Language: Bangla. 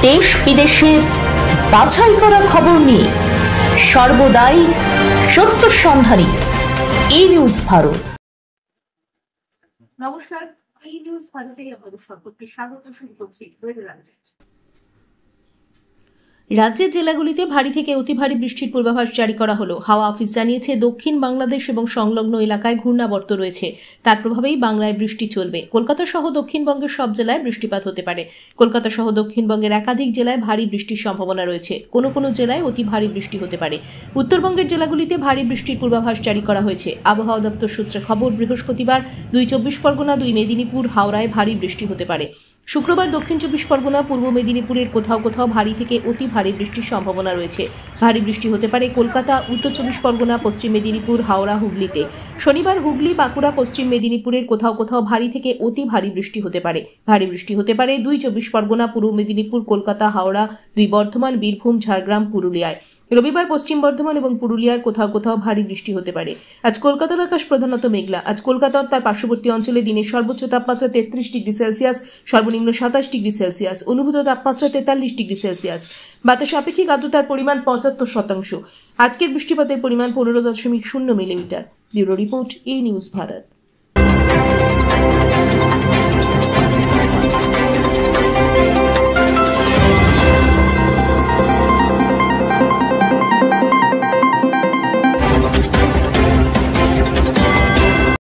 দেশ বিদেশের বাছাই করা খবর নিয়ে সর্বদাই সত্য সন্ধানী এই নিউজ ভারত। নমস্কার, এই নিউজ ভারতে আপনাদের সকলকে স্বাগত। শুরু করছি রাজ্যের জেলাগুলিতে ভারী থেকে অতি ভারী বৃষ্টির পূর্বাভাস জারি করা হলো। হাওয়া অফিস জানিয়েছে, দক্ষিণ বাংলাদেশ এবং সংলগ্ন এলাকায় ঘূর্ণাবর্ত রয়েছে, তার প্রভাবেই বাংলায় বৃষ্টি চলবে। কলকাতা সহ দক্ষিণবঙ্গের সব জেলায় বৃষ্টিপাত হতে পারে। কলকাতা সহ দক্ষিণবঙ্গের একাধিক জেলায় ভারী বৃষ্টির সম্ভাবনা রয়েছে, কোনো কোনো জেলায় অতি ভারী বৃষ্টি হতে পারে। উত্তরবঙ্গের জেলাগুলিতে ভারী বৃষ্টির পূর্বাভাস জারি করা হয়েছে। আবহাওয়া দপ্তর সূত্রে খবর, বৃহস্পতিবার 2 চব্বিশ পরগনা, 2 মেদিনীপুর, হাওড়ায় ভারী বৃষ্টি হতে পারে। শুক্রবার দক্ষিণ চব্বিশ পরগনা, পূর্ব মেদিনীপুরের কোথাও কোথাও ভারী থেকে অতি ভারী বৃষ্টির সম্ভাবনা রয়েছে। ভারী বৃষ্টি হতে পারে কলকাতা, উত্তর চব্বিশ পরগনা, পশ্চিম মেদিনীপুর, হাওড়া, হুগলিতে। শনিবার হুগলি, বাঁকুড়া, পশ্চিম মেদিনীপুরের কোথাও কোথাও ভারী থেকে অতি ভারী বৃষ্টি হতে পারে। ভারী বৃষ্টি হতে পারে 2 চব্বিশ পরগনা, পূর্ব মেদিনীপুর, কলকাতা, হাওড়া, 2 বর্ধমান, বীরভূম, ঝাড়গ্রাম, পুরুলিয়ায়। রবিবার পশ্চিম বর্ধমান এবং পুরুলিয়ার কোথাও কোথাও ভারী বৃষ্টি হতে পারে। আজ কলকাতার আকাশ প্রধানত মেঘলা। আজ কলকাতার তার পার্শ্ববর্তী অঞ্চলে দিনের সর্বোচ্চ তাপমাত্রা 33 ডিগ্রি সেলসিয়াস, সর্বনিম্ন 27 ডিগ্রি সেলসিয়াস, অনুভূত তাপমাত্রা 43 ডিগ্রি সেলসিয়াস। বাতাসে আপেক্ষিক আর্দ্রতার পরিমাণ 75%। আজকের বৃষ্টিপাতের পরিমাণ 15.0 মিলিমিটার। ব্যুরো রিপোর্ট, এই নিউজ ভারত।